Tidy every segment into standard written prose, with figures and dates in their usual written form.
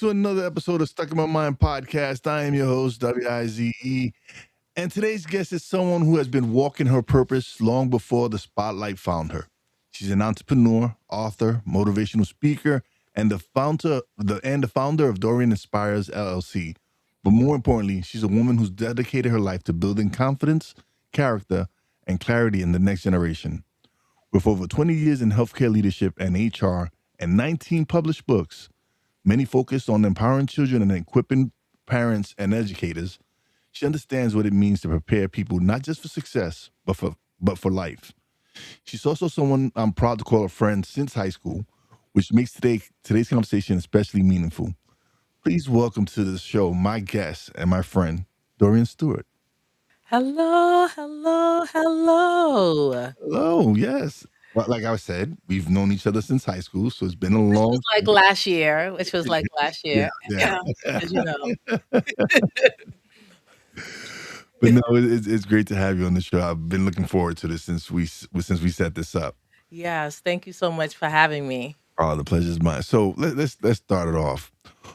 to another episode of Stuck in My Mind podcast. I am your host, WIZE. And today's guest is someone who has been walking her purpose long before the spotlight found her. She's an entrepreneur, author, motivational speaker, and the founder of Dorian Inspires LLC. But more importantly, she's a woman who's dedicated her life to building confidence, character, and clarity in the next generation. With over 20 years in healthcare leadership and HR and 19 published books, many focused on empowering children and equipping parents and educators. She understands what it means to prepare people not just for success, but for life. She's also someone I'm proud to call a friend since high school, which makes today's conversation especially meaningful. Please welcome to the show my guest and my friend, Dorian Stewart. Hello, hello, hello. Hello, yes. Well, like I said, we've known each other since high school, so it's been a Which was long like last year, which was like last yeah, year, yeah. as you know. But no, it's great to have you on the show. I've been looking forward to this since we set this up. Yes, thank you so much for having me. Oh, the pleasure's mine. So let's start it off.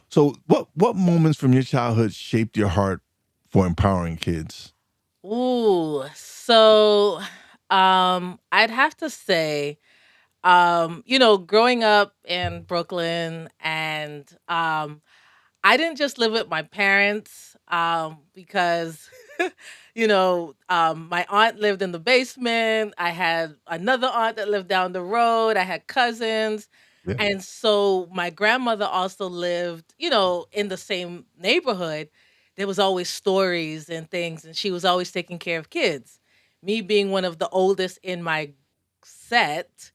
So what moments from your childhood shaped your heart for empowering kids? Ooh, I'd have to say, growing up in Brooklyn and I didn't just live with my parents because, my aunt lived in the basement. I had another aunt that lived down the road. I had cousins. Yeah, And so my grandmother also lived, in the same neighborhood. There was always stories and things, and she was always taking care of kids. Me being one of the oldest in my set,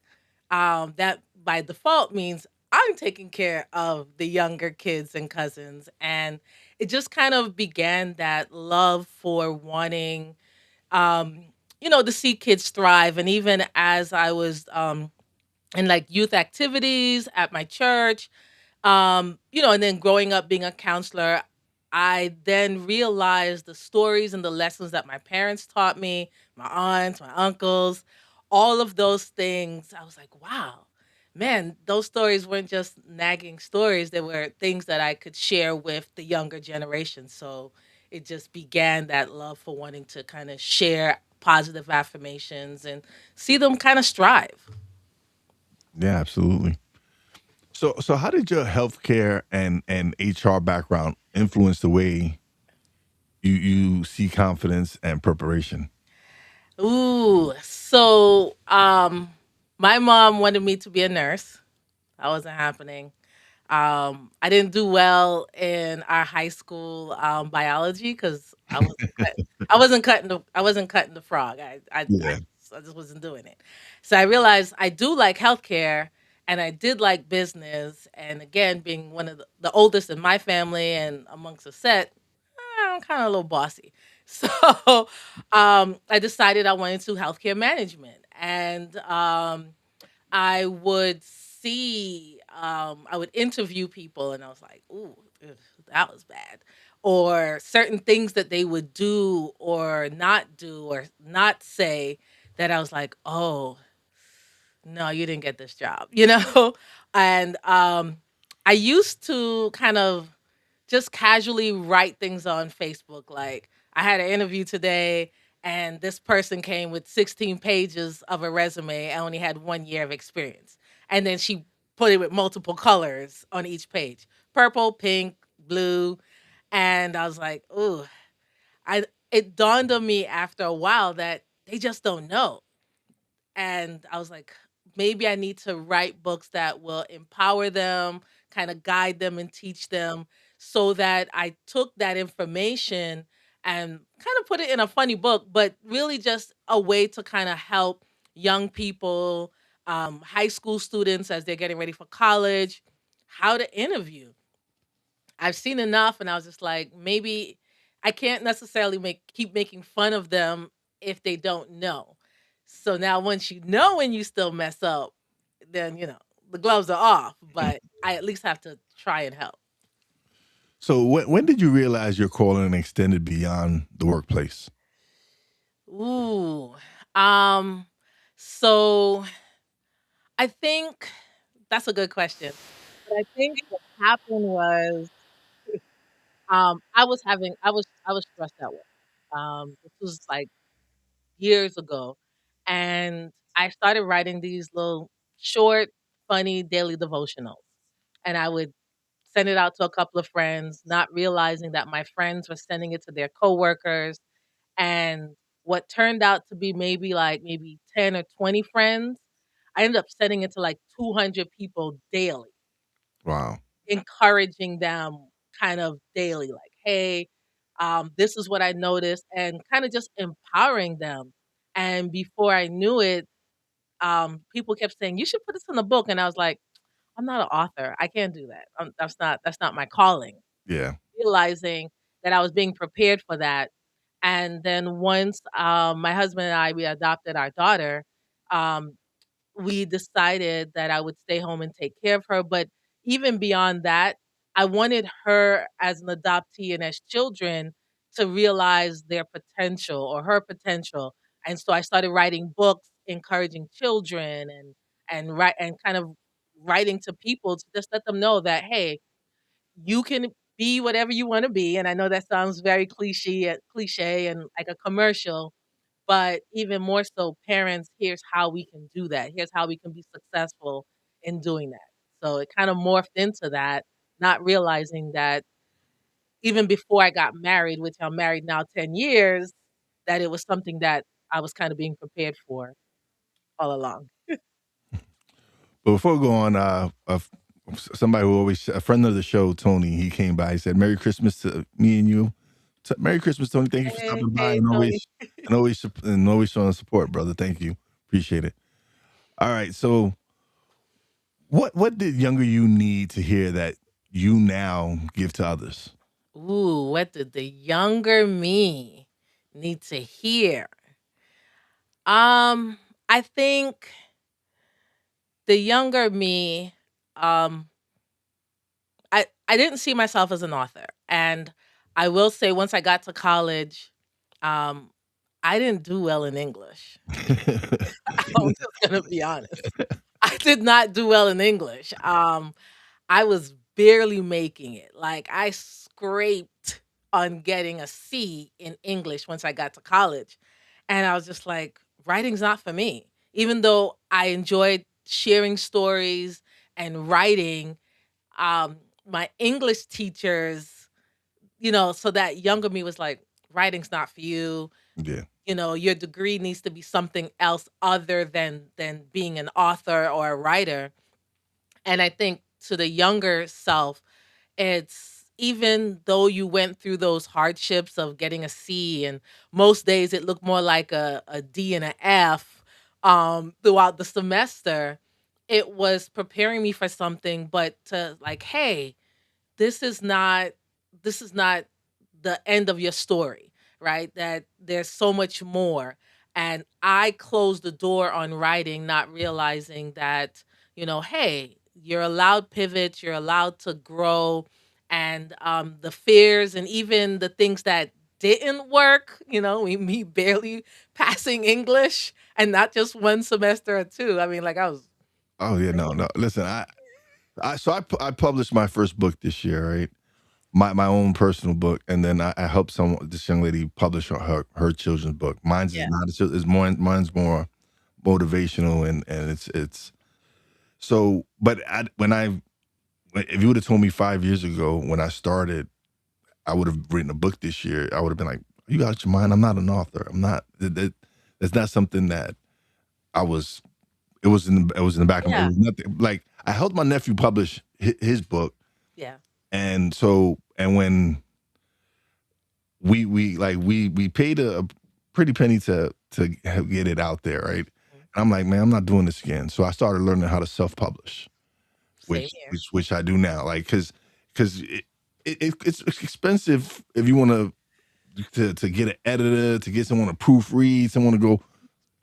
that by default means I'm taking care of the younger kids and cousins. And it just kind of began that love for wanting, um, to see kids thrive. And even as I was in like youth activities at my church, and then growing up being a counselor, I then realized the stories and the lessons that my parents taught me, my aunts, my uncles, all of those things. I was like, wow, man, those stories weren't just nagging stories. They were things that I could share with the younger generation. So it just began that love for wanting to kind of share positive affirmations and see them kind of strive. yeah, absolutely. So how did your healthcare and HR background influence the way you see confidence and preparation? Ooh, my mom wanted me to be a nurse. That wasn't happening. I didn't do well in our high school biology because I wasn't cutting the frog. Yeah. I just wasn't doing it. So I realized I do like healthcare and I did like business. And again, being one of the oldest in my family and amongst the set, I'm kind of a little bossy. So I decided I wanted to healthcare management. And I would interview people and I was like, ooh, ugh, that was bad. Or certain things that they would do or not say that I was like, oh, no, you didn't get this job, And I used to kind of just casually write things on Facebook. Like I had an interview today and this person came with 16 pages of a resume and only had 1 year of experience. And then she put it with multiple colors on each page. Purple, pink, blue. And I was like, ooh, it dawned on me after a while that they just don't know. And I was like, maybe I need to write books that will empower them, kind of guide them and teach them so that I took that information and kind of put it in a funny book, but really just a way to kind of help young people, high school students as they're getting ready for college, how to interview. I've seen enough and I was just like, maybe I can't necessarily keep making fun of them if they don't know. So now once you know and you still mess up, then the gloves are off, but I at least have to try and help. So when did you realize your calling extended beyond the workplace? Ooh. Um so I think that's a good question. But I think happened was, I was stressed at work. This was like years ago, and I started writing these little short, funny daily devotionals, and I would send it out to a couple of friends, not realizing that my friends were sending it to their coworkers, and what turned out to be maybe 10 or 20 friends, I ended up sending it to like 200 people daily, Wow. encouraging them kind of daily, like, "Hey, this is what I noticed," and kinda just empowering them. And before I knew it, people kept saying, "You should put this in a book," and I was like, "I'm not an author. I can't do that. That's not my calling." Yeah. Realizing that I was being prepared for that. And then once, my husband and we adopted our daughter, um, we decided that I would stay home and take care of her, but even beyond that, I wanted her as an adoptee and as children to realize their potential or her potential, and so I started writing books encouraging children and kind of writing to people to just let them know that, "Hey, you can be whatever you wanna be," and I know that sounds very cliche and like a commercial, but even more so, parents, here's how we can do that. Here's how we can be successful in doing that. So it kind of morphed into that, not realizing that even before I got married, which I'm married now 10 years, that it was something that I was kind of being prepared for all along. But before we go on, somebody who always a friend of the show, Tony, he came by. He said, "Merry Christmas to me and you." Merry Christmas, Tony. Thank you for Hey, stopping by hey, and Tony. always showing support, brother. Thank you. Appreciate it. All right. So what did younger you need to hear that you now give to others? Ooh, what did the younger me need to hear? I think the younger me, um, I didn't see myself as an author, and I will say once I got to college, um, I didn't do well in English. I'm just gonna be honest. I did not do well in English. I was barely making it. Like, I scraped on getting a C in English once I got to college, and I was just like, "Writing's not for me." Even though I enjoyed sharing stories and writing, my English teachers, so that younger me was like, "Writing's not for you. Yeah. Your degree needs to be something else other than being an author or a writer." And I think to the younger self, it's even though you went through those hardships of getting a C, and most days it looked more like a D and a F throughout the semester, it was preparing me for something, but to like, hey, this is not this is not the end of your story, right? That there's so much more. And I closed the door on writing, not realizing that, hey, you're allowed pivots, you're allowed to grow, and the fears and even the things that didn't work, me barely passing English and not just one semester or two. I mean, like I was Oh yeah, no, no. Listen, I published my first book this year, right? My own personal book, and then I helped this young lady publish her children's book. Mine's is yeah, not is more mine's more motivational and it's so. But if you would have told me 5 years ago when I started, I would have written a book this year. I would have been like, "You out your mind? I'm not an author. I'm not. That's not something that I was." It was in the back of my. It yeah, was nothing like I helped my nephew publish his book, yeah. and when we paid a pretty penny to get it out there, right? Mhm. And I'm like, man, I'm not doing this again. So I started learning how to self publish, Same which here. which which I do now, like because it's expensive if you want to get an editor, to get someone to proofread, someone to go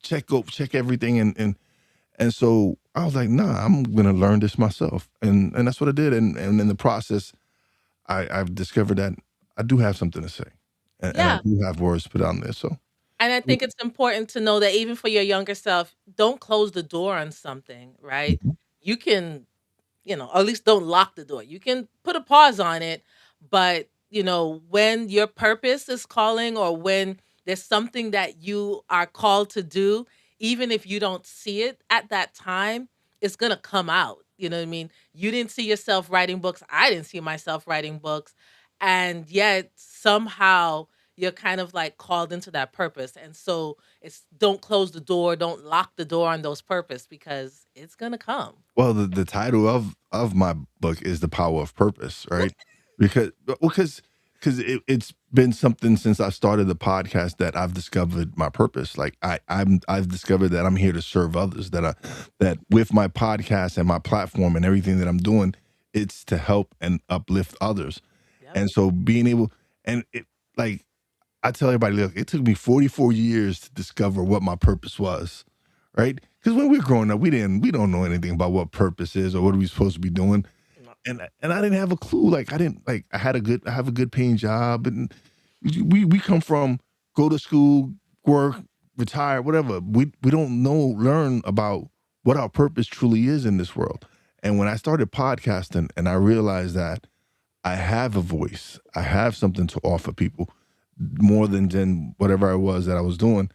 check everything, and so I was like, nah, I'm gonna learn this myself, and that's what I did, and in the process, I've discovered that I do have something to say, and I Yeah. do have words to put on there. So And I think it's important to know that even for your younger self, don't close the door on something, right? Mhm. You can, or at least don't lock the door. You can put a pause on it, but when your purpose is calling, or when there's something that you are called to do, even if you don't see it at that time, it's going to come out. You know what I mean? You didn't see yourself writing books. I didn't see myself writing books. And yet somehow you're kind of like called into that purpose. And so it's don't close the door, don't lock the door on those purpose, because it's going to come. Well, the title of my book is The Power of Purpose, right? Because because it's been something since I started the podcast that I've discovered my purpose. Like I've discovered that I'm here to serve others. That with my podcast and my platform and everything that I'm doing, it's to help and uplift others. Yep. And so being able and it like I tell everybody, look, it took me 44 years to discover what my purpose was, right? Because when we were growing up, we don't know anything about what purpose is or what are we supposed to be doing, No. and I didn't have a clue. Like I didn't like I have a good paying job, and we come from go to school, work, retire, whatever. We don't know learn about what our purpose truly is in this world. And when I started podcasting, and I realized that I have a voice, I have something to offer people more than whatever I was that I was doing,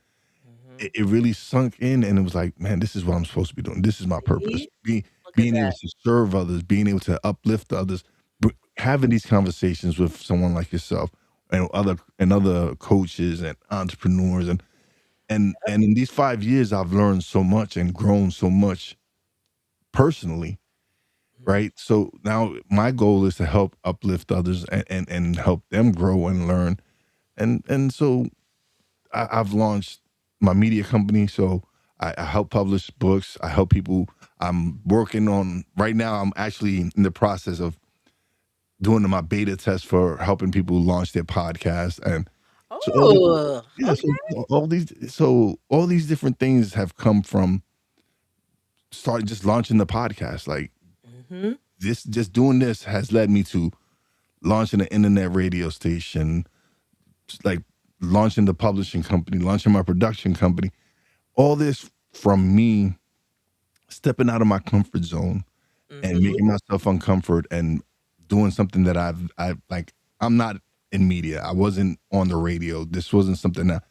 Mhm. it really sunk in, and it was like, man, this is what I'm supposed to be doing. This is my purpose. See? Look at Being able that. to serve others, being able to uplift others, having these conversations with someone like yourself and other coaches and entrepreneurs and in these 5 years, I've learned so much and grown so much personally, Mhm. right? So now my goal is to help uplift others and help them grow and learn. And so I've launched my media company, so I help publish books. I help people. I'm working on right now. I'm actually in the process of doing my beta test for helping people launch their podcast, and so all the Oh, yeah, okay. so all these different things have come from starting just launching the podcast. Like Mhm. this, just doing this has led me to launching an internet radio station, like launching the publishing company, launching my production company. All this from me stepping out of my comfort zone and Mhm. making myself uncomfort and doing something that I like. I'm not in media. I wasn't on the radio. This wasn't something that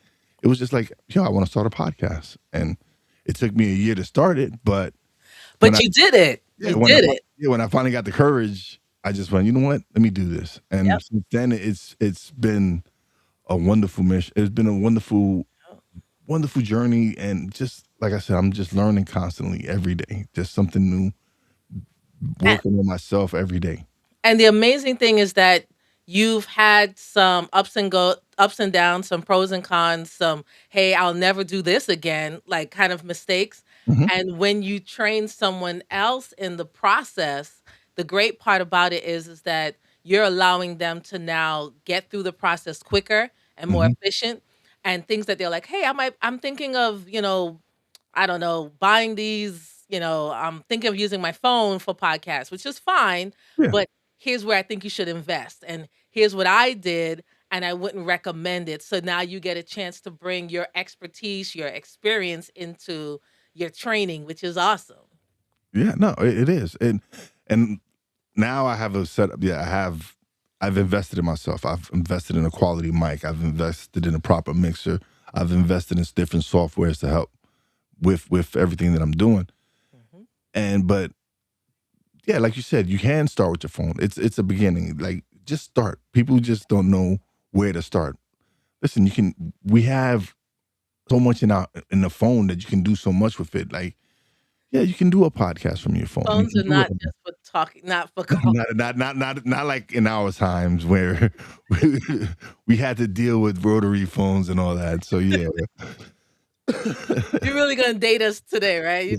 it was just like, yo, I want to start a podcast. And it took me a year to start it, but when But you did it. You when did it. when I finally got the courage, I just went, you know what? Let me do this. And Yep. since then it's been a wonderful mission. It's been a wonderful journey, and just like I said, I'm just learning constantly every day. Just something new, And working on myself every day. And the amazing thing is that you've had some ups and downs, some pros and cons, some, "Hey, I'll never do this again," like, kind of mistakes, Mhm. and when you train someone else in the process, the great part about it is that you're allowing them to now get through the process quicker and more Mhm. efficient, and things that they're like, "Hey, I'm thinking of, I don't know, buying these, I'm thinking of using my phone for podcasts," which is fine, Yeah. but here's where I think you should invest. And here's what I did, and I wouldn't recommend it. So now you get a chance to bring your expertise, your experience into your training, which is awesome. Yeah, no, it is. And now I have a setup. Yeah, I've invested in myself. I've invested in a quality mic. I've invested in a proper mixer. I've invested in different softwares to help with everything that I'm doing. Mhm. And but yeah, like you said, you can start with your phone. It's a beginning. Like just start. People just don't know where to start. Listen, you can. We have so much in the phone that you can do so much with it. Like yeah, you can do a podcast from your phone. You Phones can are do it. not just for talking, not for calling. Not like in our times where we had to deal with rotary phones and all that. So yeah, You're really gonna date us today, right? You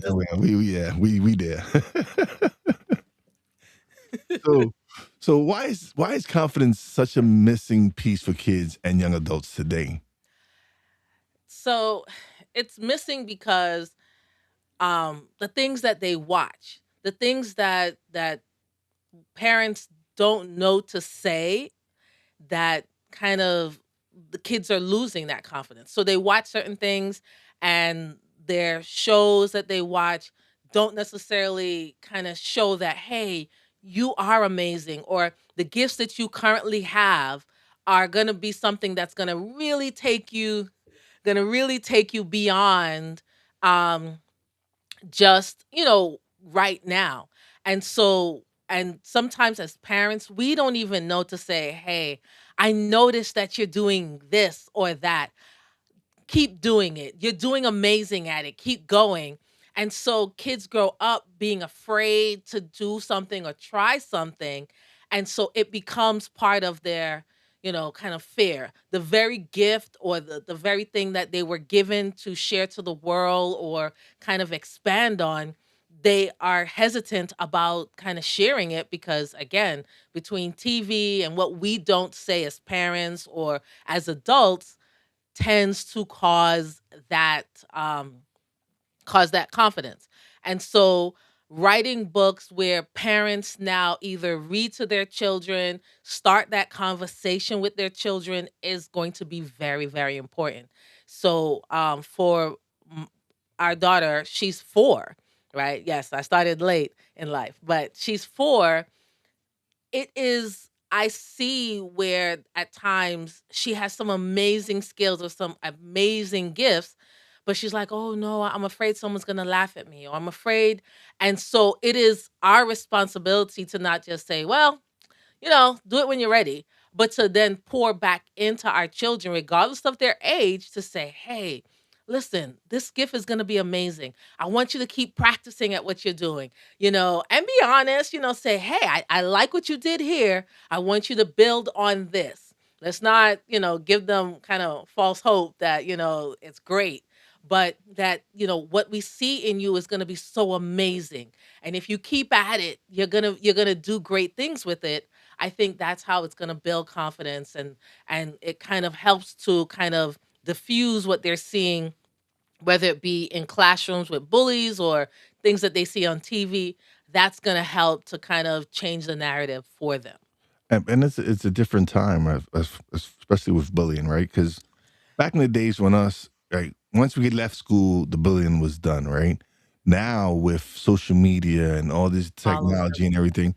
yeah, just we did. So why is confidence such a missing piece for kids and young adults today? so it's missing because the things that they watch, the things that parents don't know to say, that kind of the kids are losing that confidence. So they watch certain things, and their shows that they watch don't necessarily kind of show that, hey, you are amazing, or the gifts that you currently have are going to be something that's going to really take you beyond um just, right now. And so, and sometimes as parents, we don't even know to say, hey, I noticed that you're doing this or that. Keep doing it. You're doing amazing at it. Keep going. And so kids grow up being afraid to do something or try something. And so it becomes part of their, kind of fear. The very gift or the very thing that they were given to share to the world or kind of expand on, they are hesitant about kind of sharing it because, again, between TV and what we don't say as parents or as adults, tends to that um cause that confidence. And so writing books where parents now either read to their children, start that conversation with their children is going to be very, very important. So for m- our daughter, she's 4, right? Yes, I started late in life, but she's 4. It is, I see where at times she has some amazing skills or some amazing gifts, but she's like, "Oh no, I'm afraid someone's going to laugh at me," or "I'm afraid." And so it is our responsibility to not just say, "Well, do it when you're ready," but to then pour back into our children, regardless of their age, to say, hey, listen, this gift is going to be amazing. I want you to keep practicing at what you're doing, and be honest, say, hey, I like what you did here. I want you to build on this. Let's not, give them kind of false hope that, it's great, but that, what we see in you is going to be so amazing. And if you keep at it, you're going to do great things with it. I think that's how it's going to build confidence, and it kind of helps to kind of diffuse what they're seeing, whether it be in classrooms with bullies or things that they see on TV. That's going to help to kind of change the narrative for them. And it's a different time, especially with bullying, right? Because back in the days when us, right, once we left school, the bullying was done, right? Now with social media and all this All over the technology and everything,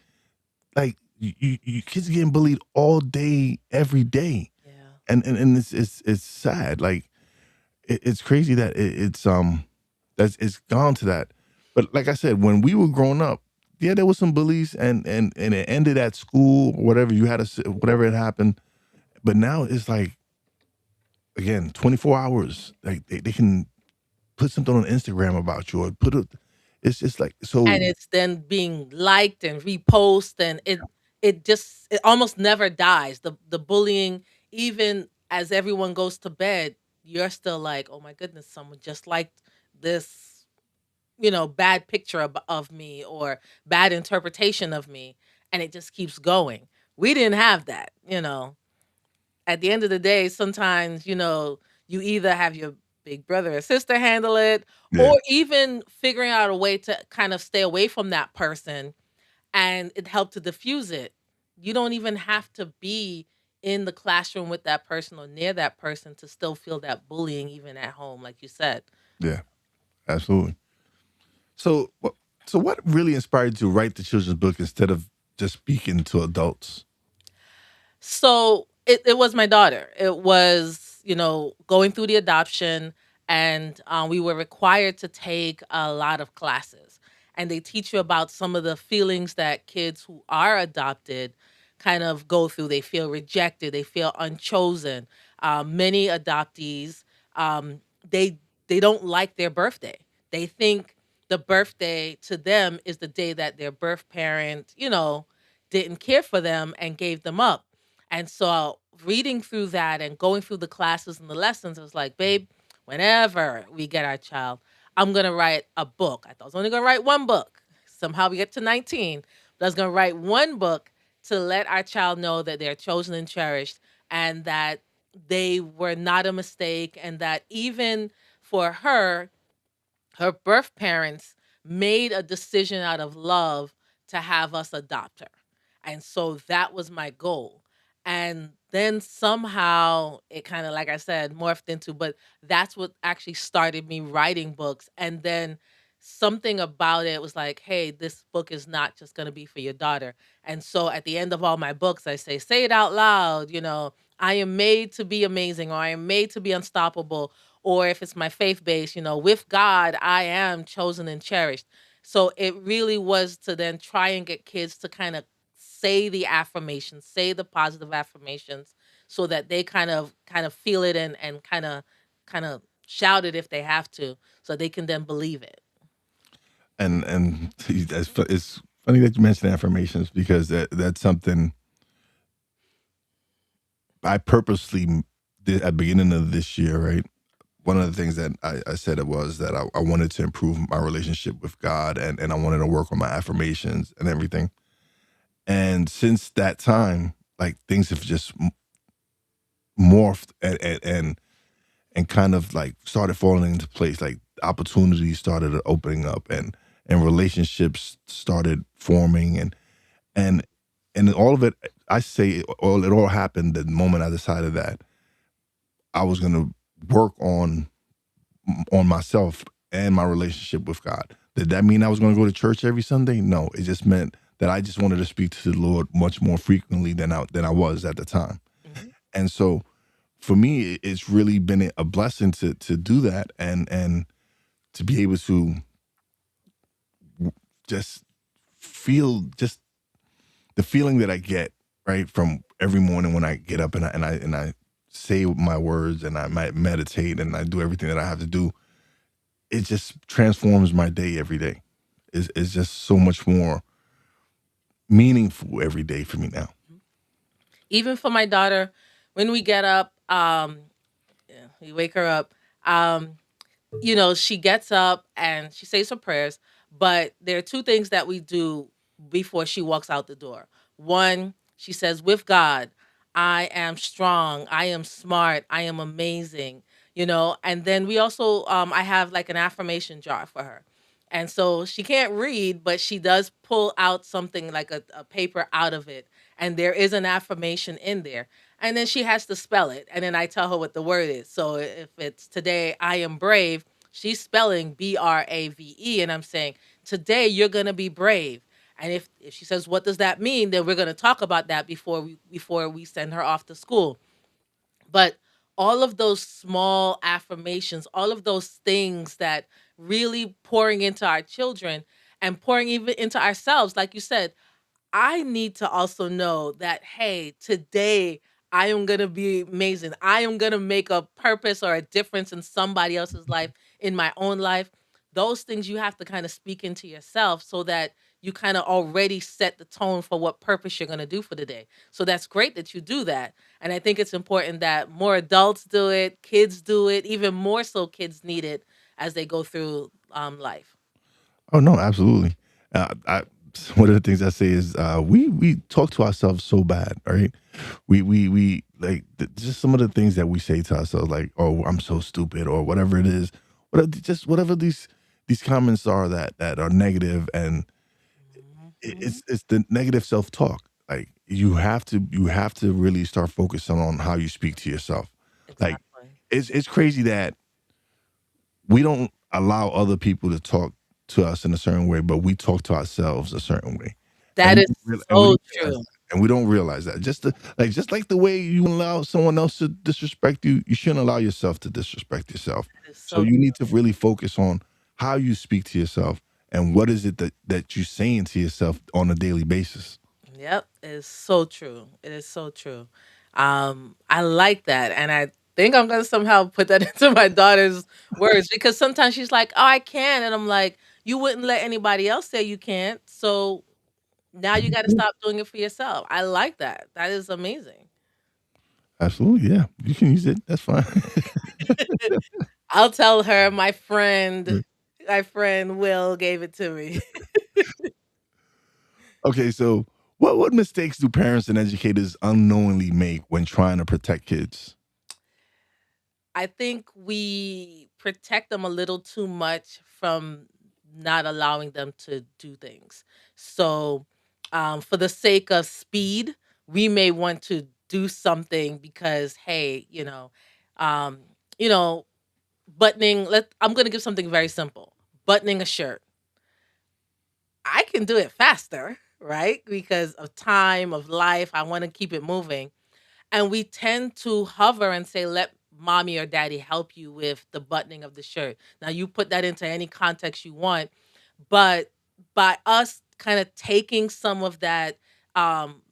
like you kids getting bullied all day, every day, Yeah. and it's sad. Like it's crazy that that's it's gone to that. But like I said, when we were growing up, yeah, there was some bullies, and it ended at school, or whatever you had to, whatever had happened. But now it's like again, 24 hours. Like they can put something on Instagram about you or put it. It's just like And so. it's then being liked and repost, and it almost never dies. The bullying, even as everyone goes to bed, you're still like, "Oh my goodness, someone just liked this, bad picture of me or bad interpretation of me," and it just keeps going. We didn't have that. At the end of the day, sometimes, you either have your big brother or sister handle it, Yeah, or even figuring out a way to kind of stay away from that person, and it helped to diffuse it. You don't even have to be in the classroom with that person or near that person to still feel that bullying even at home, like you said. yeah, absolutely. So, so what really inspired you to write the children's book instead of just speaking to adults? So it was my daughter. It was, going through the adoption, and we were required to take a lot of classes. And they teach you about some of the feelings that kids who are adopted kind of go through. They feel rejected, they feel unchosen. Many adoptees, they they don't like their birthday. They think the birthday to them is the day that their birth parent, didn't care for them and gave them up. And so reading through that and going through the classes and the lessons, it was like, babe, whenever we get our child, I'm gonna write a book. I thought I was only gonna write one book. Somehow we get to 19. But I was gonna write one book to let our child know that they're chosen and cherished, and that they were not a mistake, and that even for her birth parents made a decision out of love to have us adopt her. And so that was my goal. And then somehow it kind of, like I said, morphed into, but that's what actually started me writing books. And then something about it was like, hey, this book is not just going to be for your daughter. And so at the end of all my books, I say it out loud, I am made to be amazing, or I am made to be unstoppable. Or if it's my faith base, with God, I am chosen and cherished. So it really was to then try and get kids to kind of say the affirmations, say the positive affirmations, so that they kind of feel it, and kind of shout it if they have to, so they can then believe it. And it's funny that you mentioned affirmations because that's something I purposely did at the beginning of this year, right? One of the things that I said it was that I wanted to improve my relationship with God, and I wanted to work on my affirmations and everything. And since that time, like things have just morphed and kind of like started falling into place. Like opportunities started opening up, and relationships started forming, and and all of it. I say it all happened the moment I decided that I was going to work on myself and my relationship with God. Did that mean I was going to go to church every Sunday? No, it just meant that I just wanted to speak to the Lord much more frequently than I was at the time. Mhm. And so for me, it's really been a blessing to do that, and to be able to just feel just the feeling that I get right from every morning when I get up and I say my words and I might meditate and I do everything that I have to do. It just transforms my day every day. It's just so much more meaningful every day for me now. Mhm. Even for my daughter, when we get up, yeah, we wake her up. Um, she gets up and she says her prayers, but there are two things that we do before she walks out the door. One, she says, with God, I am strong, I am smart, I am amazing, and then we also, I have like an affirmation jar for her. And so she can't read, but she does pull out something like a paper out of it. And there is an affirmation in there, and then she has to spell it, and then I tell her what the word is. So if it's today, I am brave, she's spelling Brave, and I'm saying, today you're going to be brave. And if she says, what does that mean, then we're going to talk about that before we send her off to school. But all of those small affirmations, all of those things that really pouring into our children and pouring even into ourselves, like you said, I need to also know that, hey, today I am going to be amazing. I am going to make a purpose or a difference in somebody else's life, in my own life. Those things you have to kind of speak into yourself, so that you kind of already set the tone for what purpose you're going to do for the day. So that's great that you do that. And I think it's important that more adults do it, kids do it, even more so kids need it as they go through life. Oh no, absolutely. I One of the things I say is we talk to ourselves so bad, right? We like just some of the things that we say to ourselves, like, "Oh, I'm so stupid," or whatever it is. Just whatever these comments are that are negative, and Mhm. it's the negative self talk. Like you have to really start focusing on how you speak to yourself. Like Exactly. it's crazy that we don't allow other people to talk to us in a certain way, but we talk to ourselves a certain way, and That is we so don't realize true. that, and we don't realize that. Just like the way you allow someone else to disrespect you, you shouldn't allow yourself to disrespect yourself. That is So so you need true. to really focus on how you speak to yourself and what is it that you're saying to yourself on a daily basis. Yep, it is so true. It is so true. I like that, and I think I'm gonna somehow put that into my daughter's words, because sometimes she's like, "Oh, I can," and I'm like, "You wouldn't let anybody else say you can't, so now you got to Yeah, stop doing it for yourself." I like that. That is amazing. absolutely, yeah. You can use it. That's fine. I'll tell her my friend Will gave it to me. Okay, so what mistakes do parents and educators unknowingly make when trying to protect kids? I think we protect them a little too much from not allowing them to do things. So, for the sake of speed, we may want to do something because, hey, um, you know, buttoning. I'm going to give something very simple. buttoning a shirt. I can do it faster, right? Because of time, of life. I want to keep it moving. And we tend to hover and say, let mommy or daddy help you with the buttoning of the shirt. Now, you put that into any context you want, but by us kind of taking some of that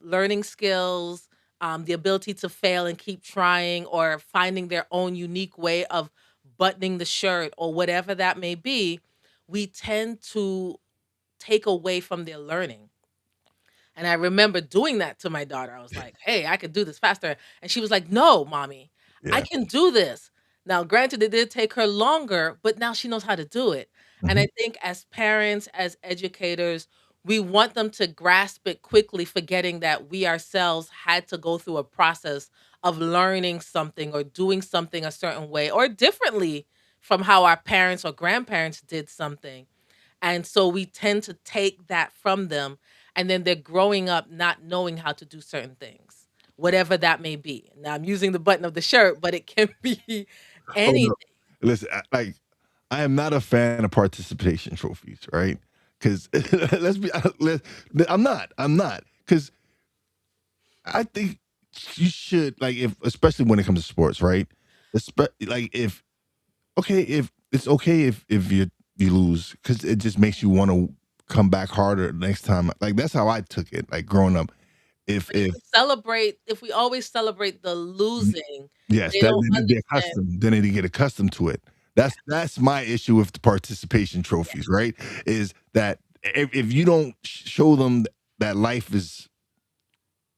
learning skills, the ability to fail and keep trying, or finding their own unique way of buttoning the shirt or whatever that may be, we tend to take away from their learning. And I remember doing that to my daughter. I was like, "Hey, I could do this faster." And she was like, "No, mommy, I Yeah. can do this." Now, granted, it did take her longer, but now she knows how to do it. And Mhm. I think as parents, as educators, we want them to grasp it quickly, forgetting that we ourselves had to go through a process of learning something or doing something a certain way or differently from how our parents or grandparents did something. And so we tend to take that from them, and then they're growing up not knowing how to do certain things, whatever that may be. Now I'm using the button of the shirt, but it can be Oh, anything. no. Listen, I am not a fan of participation trophies, right? Because let's be let I'm not, because I think you should, like, if especially when it comes to sports, right? Like, if okay, if it's okay if you lose, because it just makes you want to come back harder next time. Like, that's how I took it, like, growing up. If But if we always celebrate the losing, yes, they that don't they're understand. accustomed, then they get accustomed to it. Yeah, That's my issue with the participation yeah. trophies, right? Is that if you don't show them that life is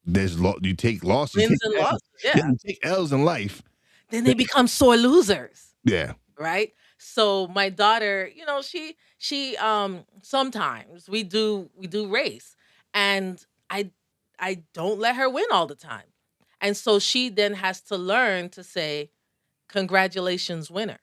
you take loss, you Wins take and L, losses. yeah, Yeah. you take L's in life. Then they become sore losers. Yeah, Right? So my daughter, she sometimes we do race, and I I don't let her win all the time. And so she then has to learn to say congratulations winner,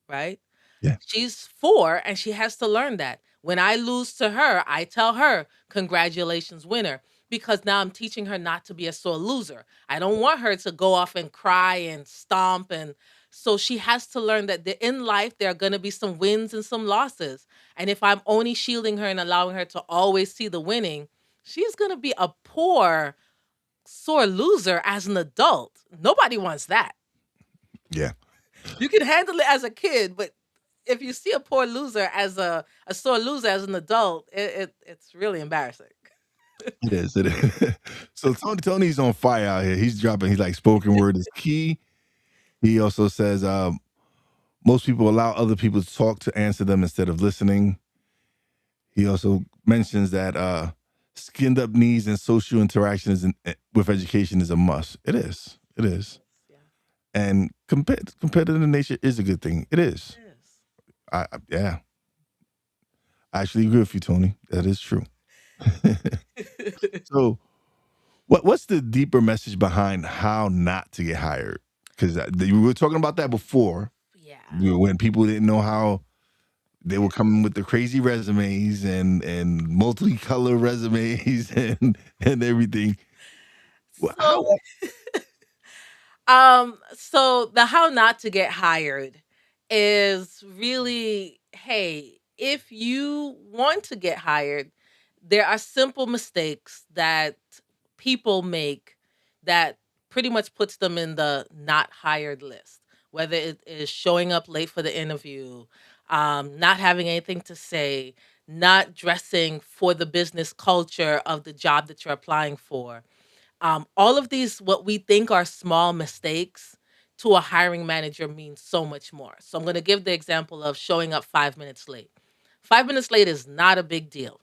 right? yeah, She's 4 and she has to learn that. When I lose to her, I tell her, "Congratulations, winner," because now I'm teaching her not to be a sore loser. I don't want her to go off and cry and stomp, and so she has to learn that in life there are going to be some wins and some losses. And if I'm only shielding her and allowing her to always see the winning, she's going to be a poor sore loser as an adult. Nobody wants that. yeah. You can handle it as a kid, but if you see a poor loser as a sore loser as an adult, it's really embarrassing. It is. It is. So Tony's on fire out here. He's dropping. He's like, spoken word is key. He also says most people allow other people to talk to answer them instead of listening. He also mentions that skinned up needs and social interactions with education is a must. It is. It is. Yeah, And competitive nature is a good thing. It is. it Yeah, I actually agree with you, Tony. That is true. is. So, what's the deeper message behind how not to get hired? Because we were talking about that before, Yeah. when people didn't know how they were coming with the crazy resumes and multicolor resumes and everything. How? So so the how not to get hired is really, hey, if you want to get hired, there are simple mistakes that people make that pretty much puts them in the not hired list. Whether it is showing up late for the interview, not having anything to say, not dressing for the business culture of the job that you're applying for, all of these, what we think are small mistakes, to a hiring manager means so much more. So I'm going to give the example of showing up 5 minutes late. 5 minutes late is not a big deal,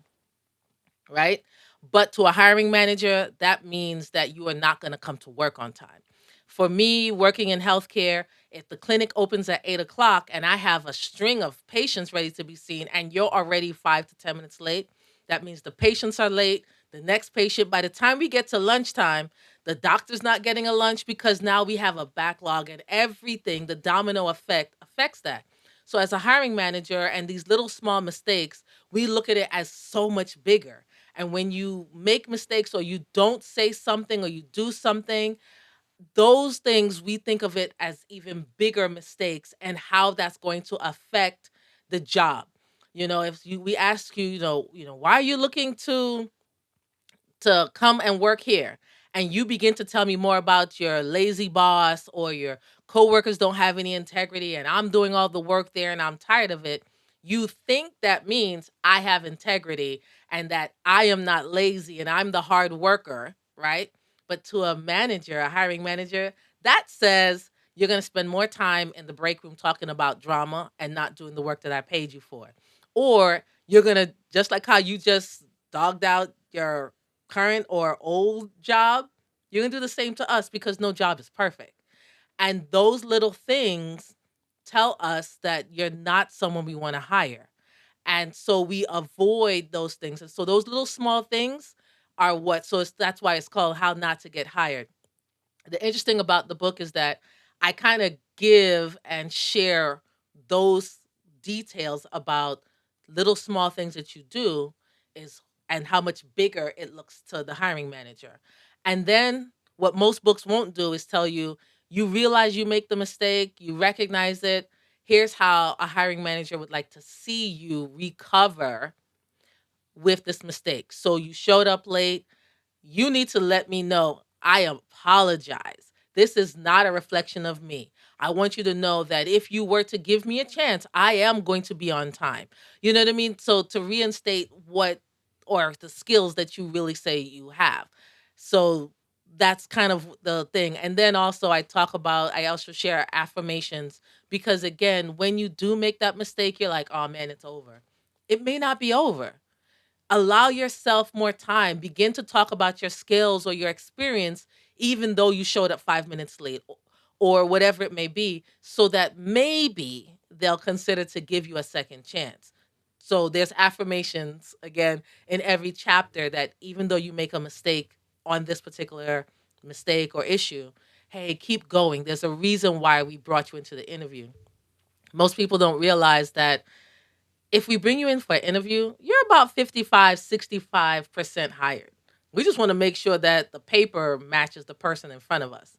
right? But to a hiring manager, that means that you are not going to come to work on time. For me, working in healthcare, if the clinic opens at 8 o'clock and I have a string of patients ready to be seen and you're already 5 to 10 minutes late, that means the patients are late. The next patient, by the time we get to lunchtime, the doctor's not getting a lunch because now we have a backlog, and everything, the domino effect affects that. So, as a hiring manager, and these little small mistakes, we look at it as so much bigger. And when you make mistakes or you don't say something or you do something, those things, we think of it as even bigger mistakes and how that's going to affect the job. If we ask you, why are you looking to come and work here, and you begin to tell me more about your lazy boss or your coworkers don't have any integrity and I'm doing all the work there and I'm tired of it, you think that means I have integrity and that I am not lazy and I'm the hard worker, right? But to a manager, a hiring manager, that says you're going to spend more time in the break room talking about drama and not doing the work that I paid you for. Or you're going to, just like how you just dogged out your current or old job, you're gonna do the same to us because no job is perfect. And those little things tell us that you're not someone we want to hire. And so we avoid those things. And so those little small things are that's why it's called How Not to Get Hired. The interesting about the book is that I kind of give and share those details about little small things that you do is and how much bigger it looks to the hiring manager. And then what most books won't do is tell you you realize you make the mistake, you recognize it. Here's how a hiring manager would like to see you recover with this mistake. So you showed up late, you need to let me know. I apologize. This is not a reflection of me. I want you to know that if you were to give me a chance, I am going to be on time. You know what I mean? So to reinstate what or the skills that you really say you have. So that's kind of the thing. And then also I also share affirmations because again, when you do make that mistake, you're like, "Oh man, it's over." It may not be over. Allow yourself more time. Begin to talk about your skills or your experience, even though you showed up 5 minutes late or whatever it may be, so that maybe they'll consider to give you a second chance. So there's affirmations again in every chapter that even though you make a mistake on this particular mistake or issue, hey, keep going. There's a reason why we brought you into the interview. Most people don't realize that if we bring you in for an interview, you're about 55, 65% hired. We just want to make sure that the paper matches the person in front of us.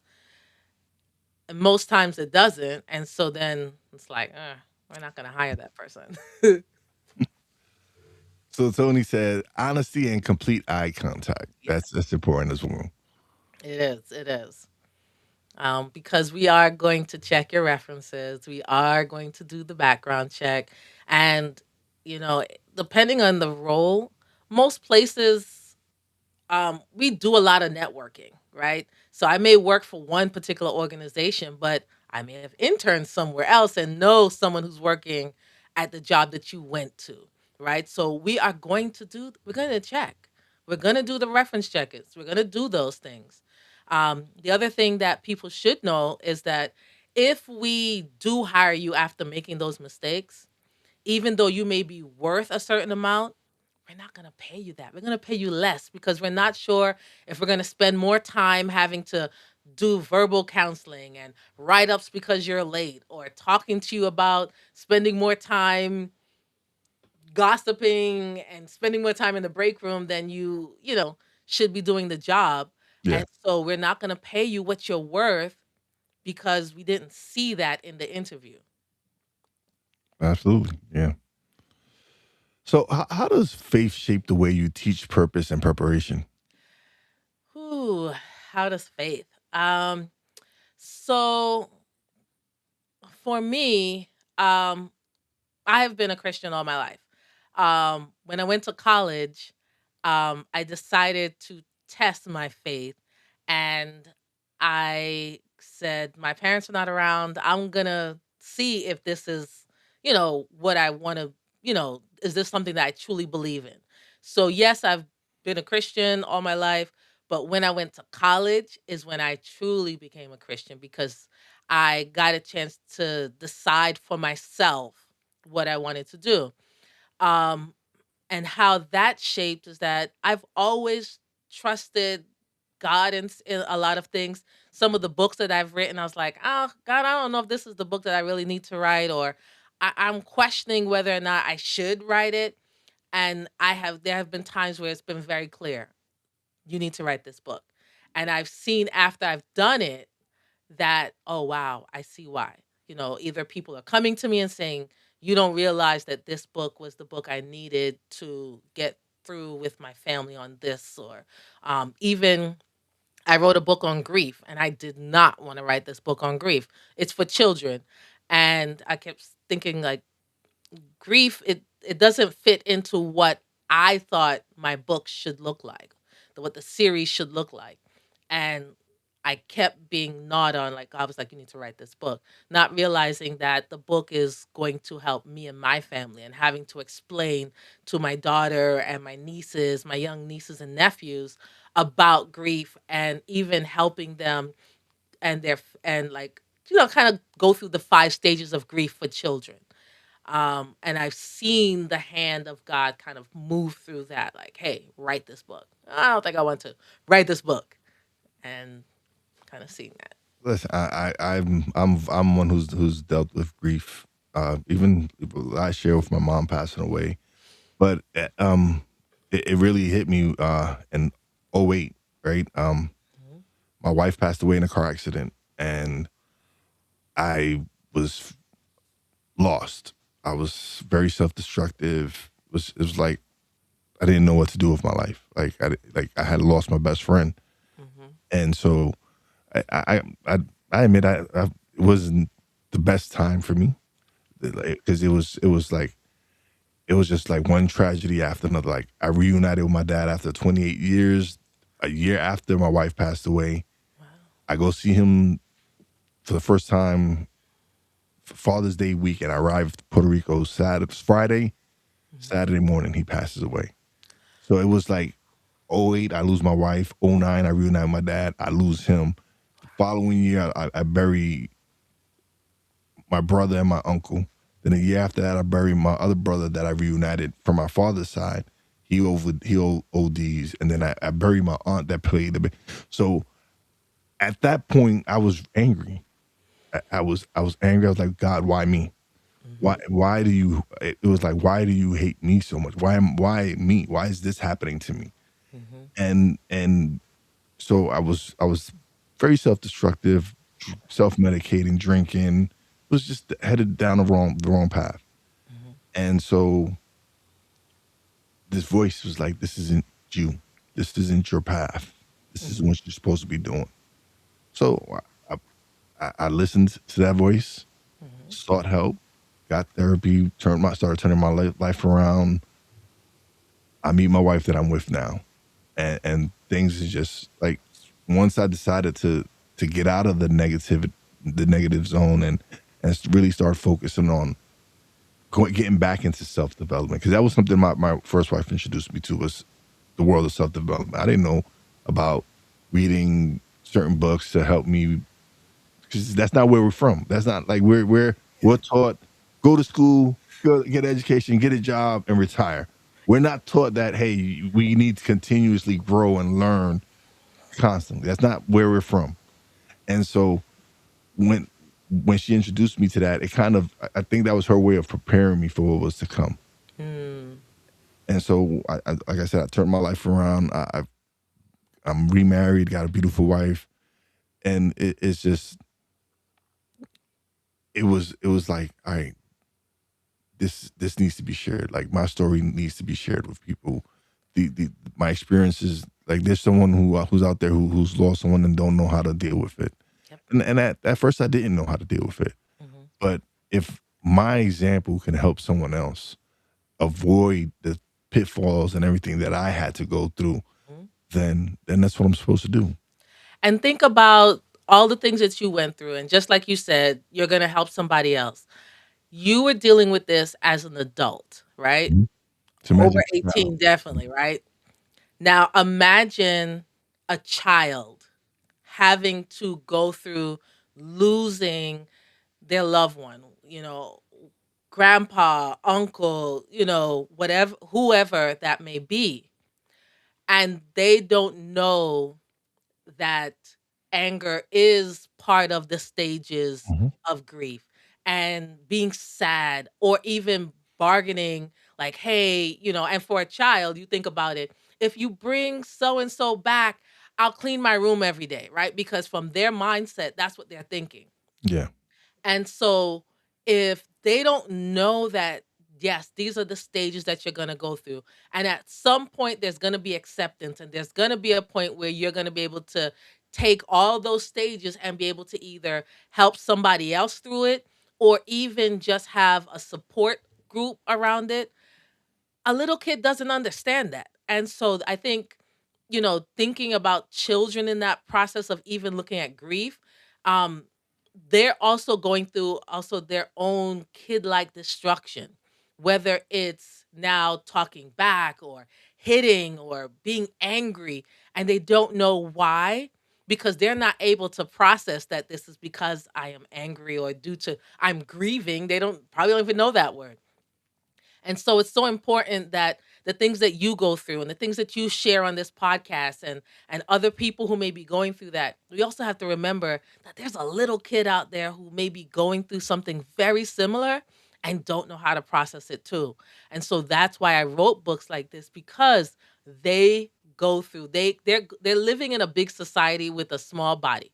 And most times it doesn't. And so then it's like, we're not going to hire that person. So Tony said, honesty and complete eye contact. Yeah, That's important as well. it is. It is. Because we are going to check your references. We are going to do the background check. And, depending on the role, most places we do a lot of networking, right? So I may work for one particular organization, but I may have interned somewhere else and know someone who's working at the job that you went to, right? So we're going to check. We're going to do the reference checkers. We're going to do those things. The other thing that people should know is that if we do hire you after making those mistakes, even though you may be worth a certain amount, we're not going to pay you that. We're going to pay you less because we're not sure if we're going to spend more time having to do verbal counseling and write ups because you're late or talking to you about spending more time gossiping and spending more time in the break room than should be doing the job. Yeah, And so we're not going to pay you what you're worth because we didn't see that in the interview. absolutely. Yeah. So, how does faith shape the way you teach purpose and preparation? Whew, how does faith? So for me, I have been a Christian all my life. When I went to college, I decided to test my faith, and I said, "My parents are not around. I'm gonna see if this is, what I want to, is this something that I truly believe in?" So yes, I've been a Christian all my life, but when I went to college is when I truly became a Christian because I got a chance to decide for myself what I wanted to do. Um, and how that shaped is that I've always trusted God in a lot of things. Some of the books that I've written, I was like, oh, God, I don't know if this is the book that I really need to write, or I'm questioning whether or not I should write it. And there have been times where it's been very clear, you need to write this book. And I've seen after I've done it that, oh wow, I see why. Either people are coming to me and saying, you don't realize that this book was the book I needed to get through with my family on this. Or even I wrote a book on grief, and I did not want to write this book on grief. It's for children. And I kept thinking, like, grief, it doesn't fit into what I thought my book should look like, what the series should look like. And I kept being gnawed on, like, I was like, you need to write this book, not realizing that the book is going to help me and my family, and having to explain to my daughter and my nieces, my young nieces and nephews, about grief, and even helping them and and, like, kind of go through the 5 stages of grief for children. And I've seen the hand of God kind of move through that, like, hey, write this book. I don't think I want to write this book, and kind of seeing that. Listen, I'm one who's dealt with grief. Even I share with my mom passing away, but it really hit me in '08, right? Mhm. My wife passed away in a car accident, and I was lost. I was very self destructive. It was like I didn't know what to do with my life. Like I had lost my best friend, Mhm. and so I I I, I admit it wasn't the best time for me because it was like it was just like one tragedy after another. Like I reunited with my dad after 28 years. A year after my wife passed away, Wow. I go see him for the first time for Father's Day week, and I arrived to Puerto Rico Friday. Mhm. Saturday morning, he passes away. So it was like '08, I lose my wife. '09, I reunite with my dad. I lose him. The following year, I bury my brother and my uncle. Then a year after that, I bury my other brother that I reunited from my father's side. He ODs, and then I bury my aunt that played the. So at that point, I was angry. I was angry. I was like, God, why me? Mhm. Why do you? It was like, why do you hate me so much? Why me? Why is this happening to me? Mhm. And so I was very self destructive, self medicating, drinking. Was just headed down the wrong path. Mhm. And so this voice was like, "This isn't you. This isn't your path. This isn't Mhm. what you're supposed to be doing." So I listened to that voice, Mhm. sought help, got therapy, started turning my life around. I meet my wife that I'm with now, and things is just like once I decided to get out of the negative zone and really start focusing on getting back into self development because that was something my first wife introduced me to was the world of self development. I didn't know about reading certain books to help me because that's not where we're from. That's not like we're taught go to school, go get education, get a job, and retire. We're not taught that hey, we need to continuously grow and learn constantly. That's not where we're from. And so when when she introduced me to that, it kind of I think that was her way of preparing me for what was to come. Mm. And so like I said, I turned my life around. I'm remarried, got a beautiful wife, and it's just it was like all right, this needs to be shared. Like my story needs to be shared with people. The my experiences. Like there's someone who's out there who's lost someone and don't know how to deal with it. Yep. And at first I didn't know how to deal with it. Mhm. But if my example can help someone else avoid the pitfalls and everything that I had to go through, Mhm. then that's what I'm supposed to do. And think about all the things that you went through, and just like you said, you're going to help somebody else. You were dealing with this as an adult, right? Mhm. To Over imagine now. 18, definitely, right? Now imagine a child having to go through losing their loved one, grandpa, uncle, whatever, whoever that may be, and they don't know that anger is part of the stages Mhm. of grief, and being sad, or even bargaining, like, hey, and for a child, you think about it, if you bring so and so back, I'll clean my room every day, right? Because from their mindset, that's what they're thinking. Yeah. And so if they don't know that, yes, these are the stages that you're going to go through, and at some point there's going to be acceptance, and there's going to be a point where you're going to be able to take all those stages and be able to either help somebody else through it, or even just have a support group around it. A little kid doesn't understand that. And so I think, thinking about children in that process of even looking at grief, um, they're also going through also their own kid-like destruction, whether it's now talking back or hitting or being angry, and they don't know why, because they're not able to process that this is because I am angry or due to I'm grieving. They don't even know that word. And so it's so important that the things that you go through and the things that you share on this podcast and other people who may be going through that, we also have to remember that there's a little kid out there who may be going through something very similar and don't know how to process it too. And so that's why I wrote books like this, because they go through they're living in a big society with a small body.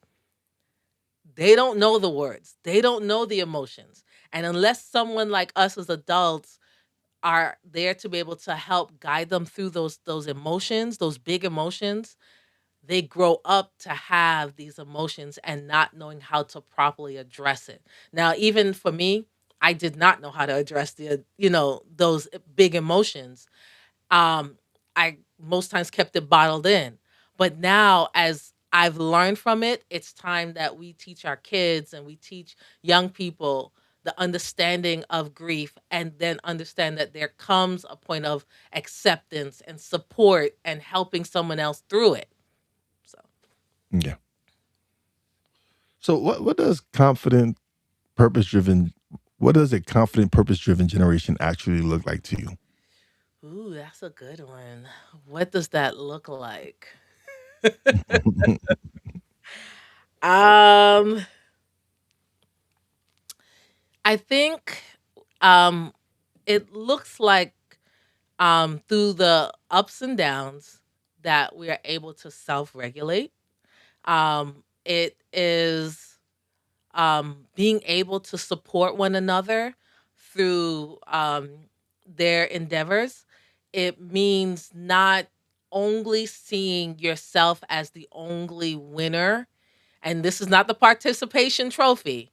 They don't know the words. They don't know the emotions. And unless someone like us as adults are there to be able to help guide them through those emotions, those big emotions, they grow up to have these emotions and not knowing how to properly address it. Now, even for me, I did not know how to address those big emotions. um, I most times kept it bottled in. But now, as I've learned from it, it's time that we teach our kids and we teach young people the understanding of grief, and then understand that there comes a point of acceptance and support and helping someone else through it. So, Yeah. So what does confident, purpose driven what does a confident, purpose driven generation actually look like to you? ooh, that's a good one. What does that look like? Um, I think um it looks like through the ups and downs that we are able to self-regulate. It is being able to support one another through their endeavors. It means not only seeing yourself as the only winner, and this is not the participation trophy.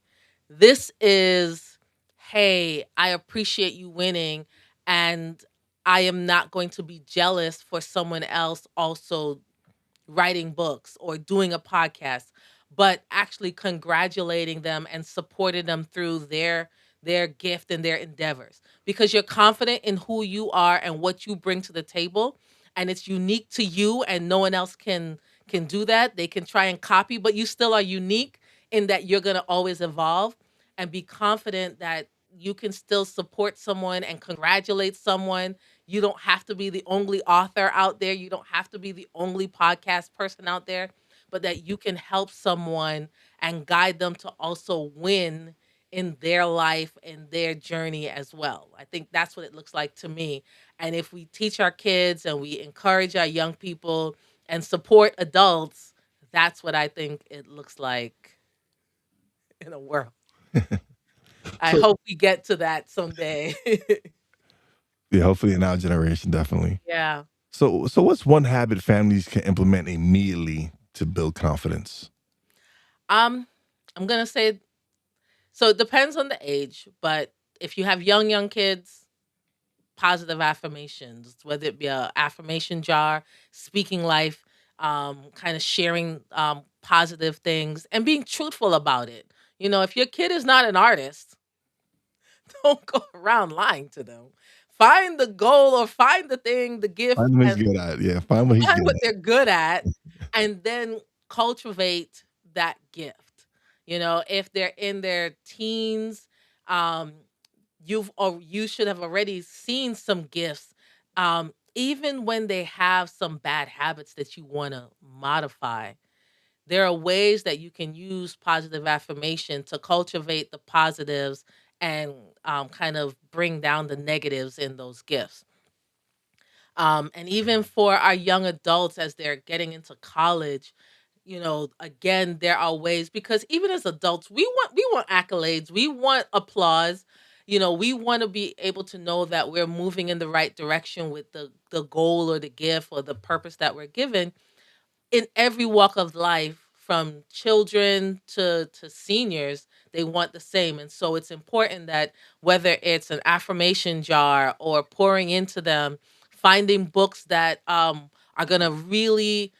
This is, hey, I appreciate you winning, and I am not going to be jealous for someone else also writing books or doing a podcast, but actually congratulating them and supporting them through their gift and their endeavors, because you're confident in who you are and what you bring to the table, and it's unique to you and no one else can do that. They can try and copy, but you still are unique in that you're going to always evolve, and be confident that you can still support someone and congratulate someone. You don't have to be the only author out there. You don't have to be the only podcast person out there, but that you can help someone and guide them to also win in their life and their journey as well. I think that's what it looks like to me. And if we teach our kids and we encourage our young people and support adults, that's what I think it looks like in a world. I So hope we get to that someday. yeah, hopefully in our generation, definitely. Yeah. So what's one habit families can implement immediately to build confidence? Um, I'm gonna say, so it depends on the age, but if you have young kids, positive affirmations, whether it be a affirmation jar, speaking life, kind of sharing positive things and being truthful about it. If your kid is not an artist, don't go around lying to them. Find the goal or find the thing, the gift, Find what he's and good at. Yeah, find what he's find good what at. they're good at, and then cultivate that gift. If they're in their teens, um, you should have already seen some gifts. Even when they have some bad habits that you want to modify, there are ways that you can use positive affirmation to cultivate the positives and kind of bring down the negatives in those gifts. And even for our young adults as they're getting into college, again, there are ways, because even as adults, we want accolades, we want applause. we want to be able to know that we're moving in the right direction with the goal or the gift or the purpose that we're given in every walk of life, from children to seniors. They want the same, and so it's important that whether it's an affirmation jar or pouring into them, finding books that are going to really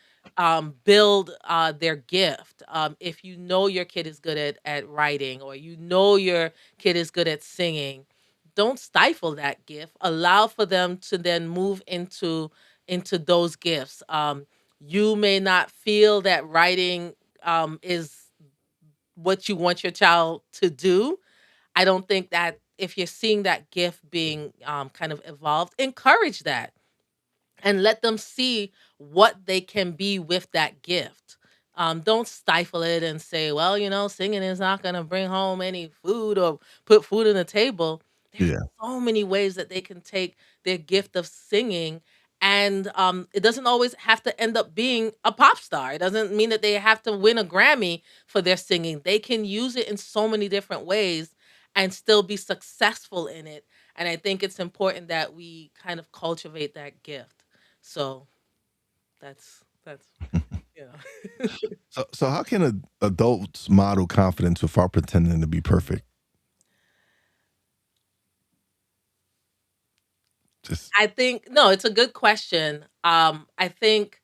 build their gift. If you know your kid is good at writing, or you know your kid is good at singing, don't stifle that gift. Allow for them to then move into those gifts. You may not feel that writing is what you want your child to do. I don't think that if you're seeing that gift being kind of evolved, encourage that and let them see what they can be with that gift. Don't stifle it and say, well, singing is not going to bring home any food or put food on the table. There's Yeah. so many ways that they can take their gift of singing. And it doesn't always have to end up being a pop star. It doesn't mean that they have to win a Grammy for their singing. They can use it in so many different ways and still be successful in it. And I think it's important that we kind of cultivate that gift. So that's you know. So how can adults model confidence without pretending to be perfect? Just I think no, it's a good question. I think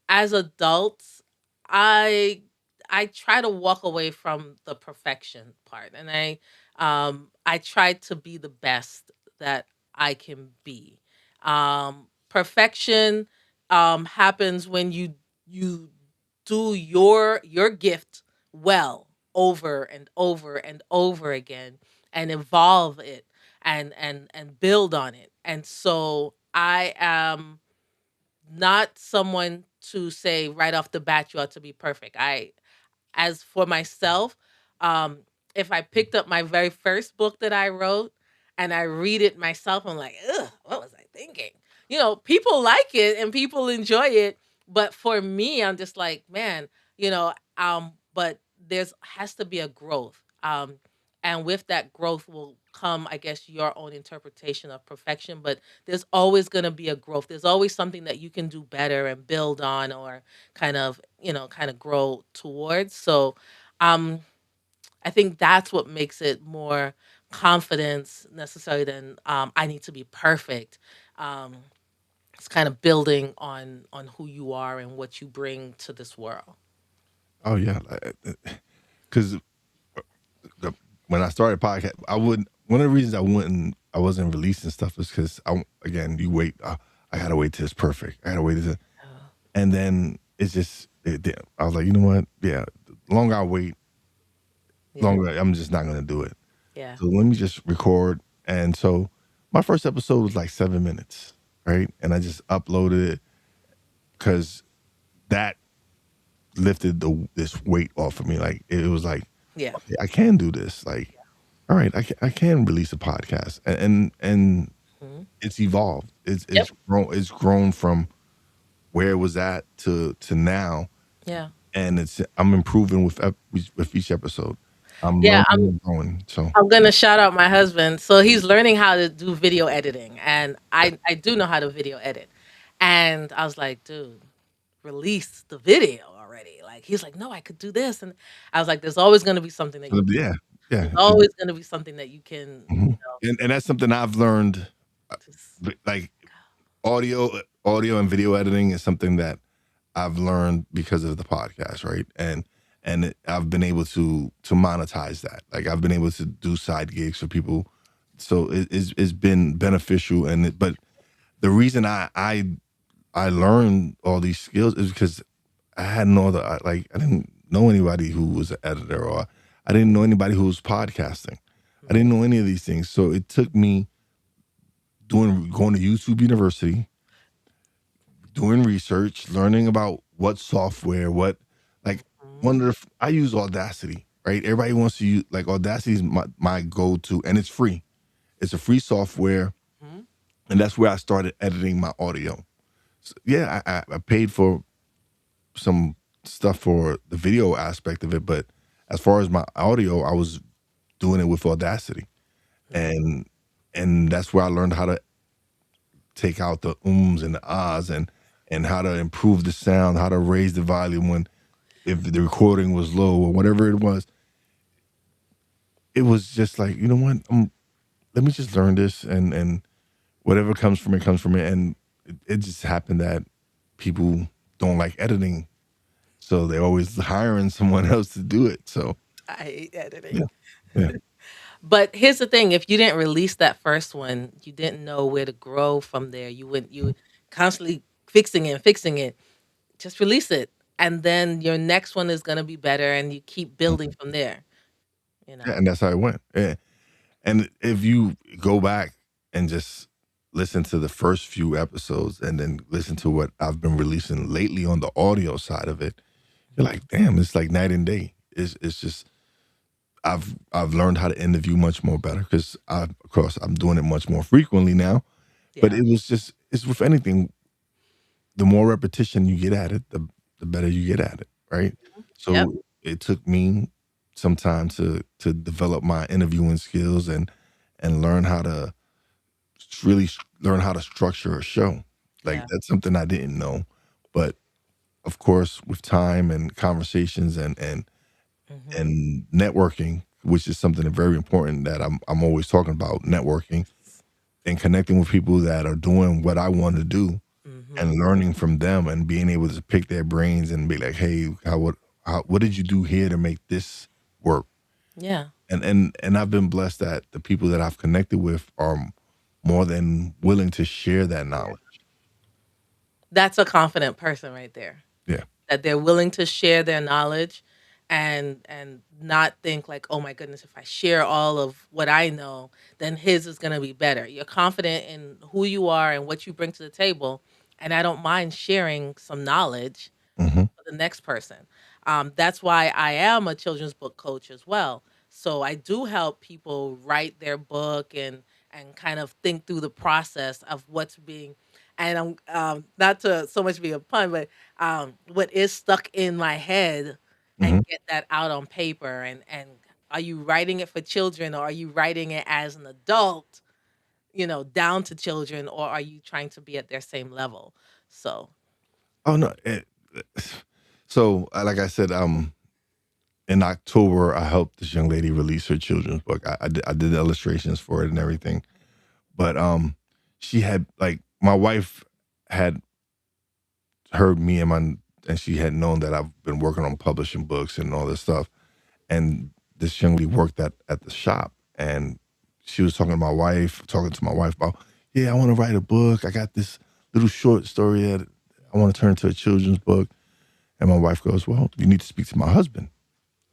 as adults, I I try to walk away from the perfection part, and I try to be the best that I can be. Perfection happens when you do your gift well over and over and over again, and evolve it and build on it. And so I am not someone to say right off the bat you ought to be perfect. As for myself, um, if I picked up my very first book that I wrote and I read it myself, I'm like, ugh, what was I thinking? People like it and people enjoy it, but for me, I'm just like, man, but there's has to be a growth. And with that growth will come, I guess, your own interpretation of perfection. But there's always going to be a growth. There's always something that you can do better and build on, or kind of grow towards. So, um, I think that's what makes it more confidence necessary than I need to be perfect. Um, it's kind of building on who you are and what you bring to this world. oh yeah, because when I started podcast, I would one of the reasons I wasn't releasing stuff is because again you wait. I gotta wait till it's perfect. I gotta wait till, Oh, and then it's just I was like, you know what? Yeah, the longer I wait, yeah, longer I'm just not gonna do it. yeah, So let me just record. And so my first episode was like 7 minutes, right? And I just uploaded it because that lifted this weight off of me. Like it was like, yeah. okay, I can do this. Like, all right, I can release a podcast, and Mhm. it's evolved. It's Yep. it's grown. It's grown from where it was at to now, Yeah. and I'm improving with each episode. I'm Yeah. learning and growing. So I'm gonna shout out my husband. So he's learning how to do video editing, and I do know how to video edit. And I was like, dude, release the video already. Like he's like, no, I could do this, and I was like, there's always gonna be something that you can. yeah, yeah. There's always gonna be something that you can, Mhm. And that's something I've learned. just Like audio and video editing is something that I've learned because of the podcast, right? I've been able to monetize that. Like I've been able to do side gigs for people, so it's been beneficial. But the reason I learned all these skills is because I had no other like I didn't know anybody who was an editor, or I didn't know anybody who was podcasting. I Mhm. didn't know any of these things, so it took me going to YouTube University, doing research, learning about what software, what like Mhm. I use Audacity, right? Everybody wants to use like Audacity is my go to, and it's free. It's a free software, Mhm. and that's where I started editing my audio. So, yeah, I paid for some stuff for the video aspect of it, but as far as my audio, I was doing it with Audacity, Mhm. and that's where I learned how to take out the ums and the ahs, and how to improve the sound, how to raise the volume when if the recording was low or whatever it was. It was just like, you know what, let me just learn this, and whatever comes from it. And it just happened that people don't like editing, so they're always hiring someone else to do it. So I hate yeah, editing. yeah, But here's the thing, if you didn't release that first one, you didn't know where to grow from there. You constantly fixing it. Just release it. And then your next one is gonna be better and you keep building mhm. from there, you Yeah, know? and that's how it went. Yeah. And if you go back and just listen to the first few episodes and then listen to what I've been releasing lately on the audio side of it, you're Mhm. like, damn, it's like night and day. It's just I've learned how to interview much more better because I of course I'm doing it much more frequently now. But Yeah. it was just it's with anything, the more repetition you get at it, the better you get at it, right? Mhm. Yep. So it took me some time to develop my interviewing skills and learn how to really learn how to structure a show. Like Yeah. that's something I didn't know, but of course, with time and conversations Mhm. and networking, which is something very important that I'm always talking about, networking and connecting with people that are doing what I want to do and Mhm. learning from them and being able to pick their brains and be like, hey, what did you do here to make this work? Yeah. And I've been blessed that the people that I've connected with are more than willing to share that Yeah. knowledge. That's a confident person right there. Yeah. That they're willing to share their knowledge and not think like, "Oh my goodness, if I share all of what I know, then his is gonna be better." You're confident in who you are and what you bring to the table, and I don't mind sharing some knowledge Hmm. for the next person. That's why I am a children's book coach as well. So I do help people write their book and kind of think through the process of what's being. And I'm not to so much be a pun, but what is stuck in my head and Hmm. get that out on paper. And are you writing it for children or are you writing it as an adult? Down to children, or are you trying to be at their same level? So Oh no. So like I said, in October, I helped this young lady release her children's book. I did the illustrations for it and everything. But she had like my wife had heard me and she had known that I've been working on publishing books and all this stuff. And this young lady worked at the shop, and she was talking to my wife about, yeah, I want to write a book. I got this little short story that I want to turn into a children's book. And my wife goes, well, you need to speak to my husband.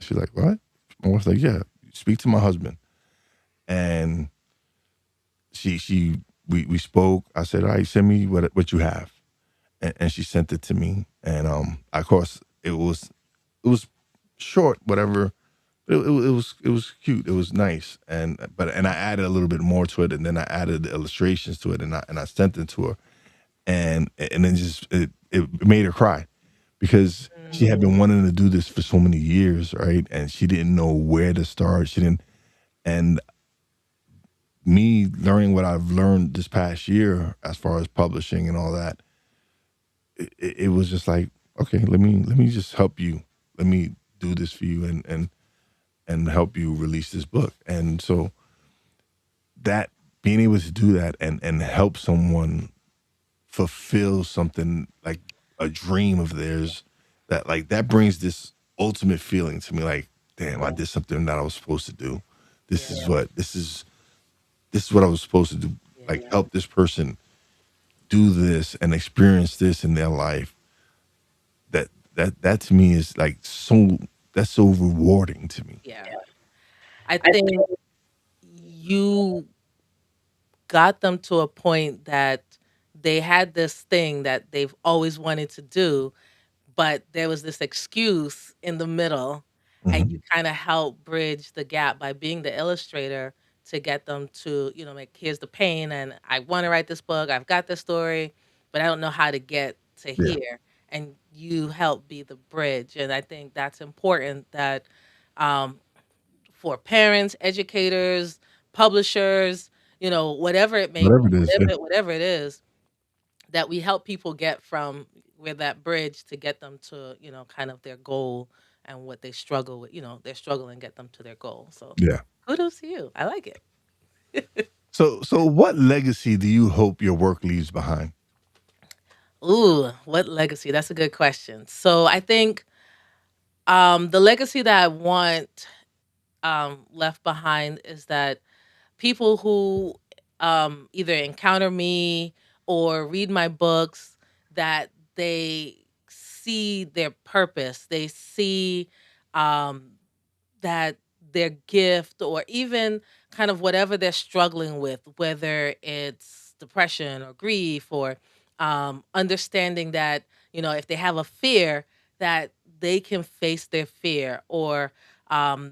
She's like, what? My wife's like, yeah, speak to my husband. And we spoke. I said, all right, send me what you have. And she sent it to me. And of course it was short, whatever. It was cute. It was nice, and I added a little bit more to it, and then I added the illustrations to it, and I sent it to her, and then just it made her cry because she mm, had been wanting to do this for so many years, right? And she didn't know where to start. She didn't, and me learning what I've learned this past year as far as publishing and all that, it was just like, okay, let me just help you. Let me do this for you and help you release this book. And so that being able to do that and help someone fulfill something like a dream of theirs, that like that brings this ultimate feeling to me, like, damn, I did something that I was supposed to do. This is yeah, what this is what I was supposed to do. Like yeah, help this person do this and experience this in their life. That to me is like so that's so rewarding to me. yeah. I think you got them to a point that they had this thing that they've always wanted to do, but there was this excuse in the middle, and Mhm. you kinda help bridge the gap by being the illustrator to get them to, like, "Here's the pain, and I wanna write this book, I've got this story, but I don't know how to get to Yeah. here," and you help be the bridge, and I think that's important that, um, for parents, educators, publishers, whatever it may Whatever be, it is, yeah. whatever it is, that we help people get from where that bridge to get them to, kind of their goal and what they struggle with, their struggle and get them to their goal. So Yeah. kudos to you. I like it. So what legacy do you hope your work leaves behind? Ooh, what legacy? That's a good question. So I think the legacy that I want left behind is that people who either encounter me or read my books, that they see their purpose, they see um, that their gift, or even kind of whatever they're struggling with, whether it's depression or grief, or understanding that, if they have a fear, that they can face their fear, or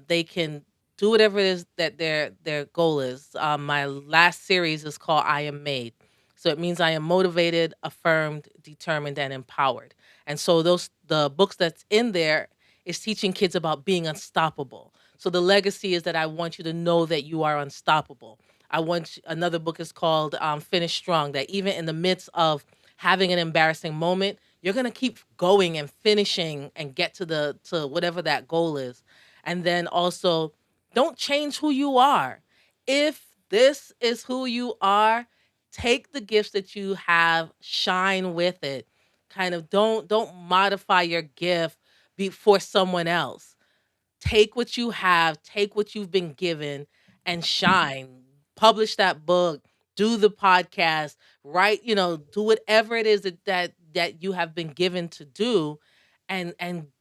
they can do whatever it is that their goal is. My last series is called I Am Made. So it means I am motivated, affirmed, determined, and empowered. And so the books that's in there is teaching kids about being unstoppable. So the legacy is that I want you to know that you are unstoppable. Another book is called Finish Strong, that even in the midst of having an embarrassing moment, you're gonna keep going and finishing and get to whatever that goal is. And then also, don't change who you are. If this is who you are, take the gifts that you have, shine with it. Kind of don't modify your gift for someone else. Take what you have, take what you've been given, and shine. Publish that book, do the podcast, write, do whatever it is that you have been given to do, and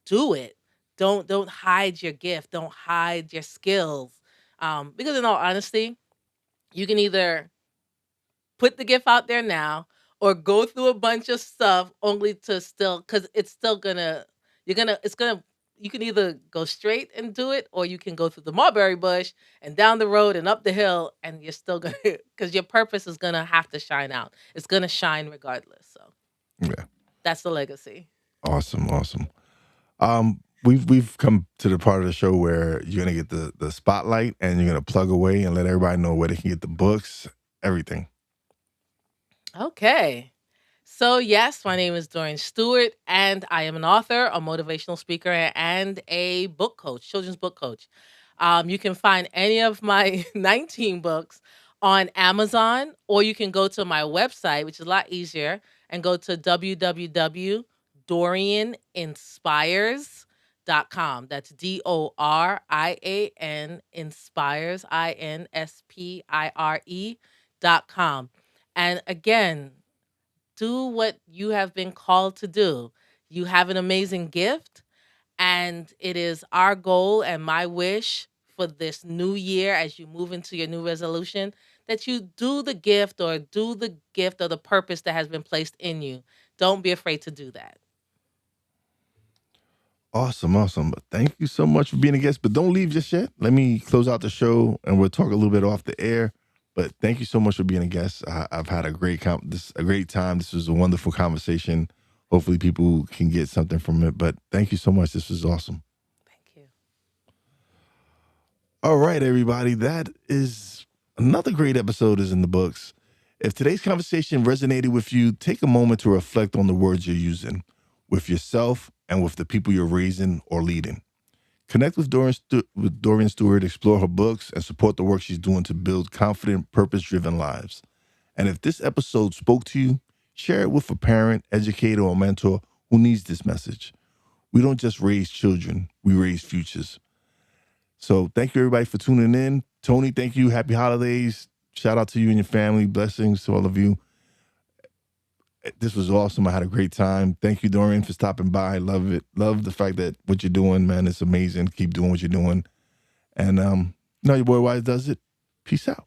do it. Don't hide your gift, don't hide your skills. Because in all honesty, you can either put the gift out there now or go through a bunch of stuff only to still, because it's still gonna you're gonna it's gonna you can either go straight and do it, or you can go through the mulberry bush and down the road and up the hill, and you're still gonna because your purpose is gonna have to shine out. It's gonna shine regardless. So Yeah. that's the legacy. Awesome, awesome. We've come to the part of the show where you're gonna get the spotlight and you're gonna plug away and let everybody know where they can get the books, everything. Okay. So, yes, my name is Dorian Stewart, and I am an author, a motivational speaker, and a book coach, children's book coach. You can find any of my 19 books on Amazon, or you can go to my website, which is a lot easier, and go to www.dorianinspires.com. That's Dorian Inspires, Inspire.com. And again, do what you have been called to do. You have an amazing gift, and it is our goal and my wish for this new year, as you move into your new resolution, that you do the gift or the purpose that has been placed in you. Don't be afraid to do that. Awesome, awesome. Thank you so much for being a guest. But don't leave just yet. Let me close out the show and we'll talk a little bit off the air. But thank you so much for being a guest. I've had a great time. This was a wonderful conversation. Hopefully people can get something from it. But thank you so much. This was awesome. Thank you. All right, everybody. That is another great episode is in the books. If today's conversation resonated with you, take a moment to reflect on the words you're using with yourself and with the people you're raising or leading. Connect with Dorian Stewart, explore her books, and support the work she's doing to build confident, purpose-driven lives. And if this episode spoke to you, share it with a parent, educator, or mentor who needs this message. We don't just raise children, we raise futures. So thank you, everybody, for tuning in. Tony, thank you. Happy holidays. Shout out to you and your family. Blessings to all of you. This was awesome. I had a great time. Thank you, Dorian, for stopping by. Love it. Love the fact that what you're doing, man, it's amazing. Keep doing what you're doing. And your boy Wise does it. Peace out.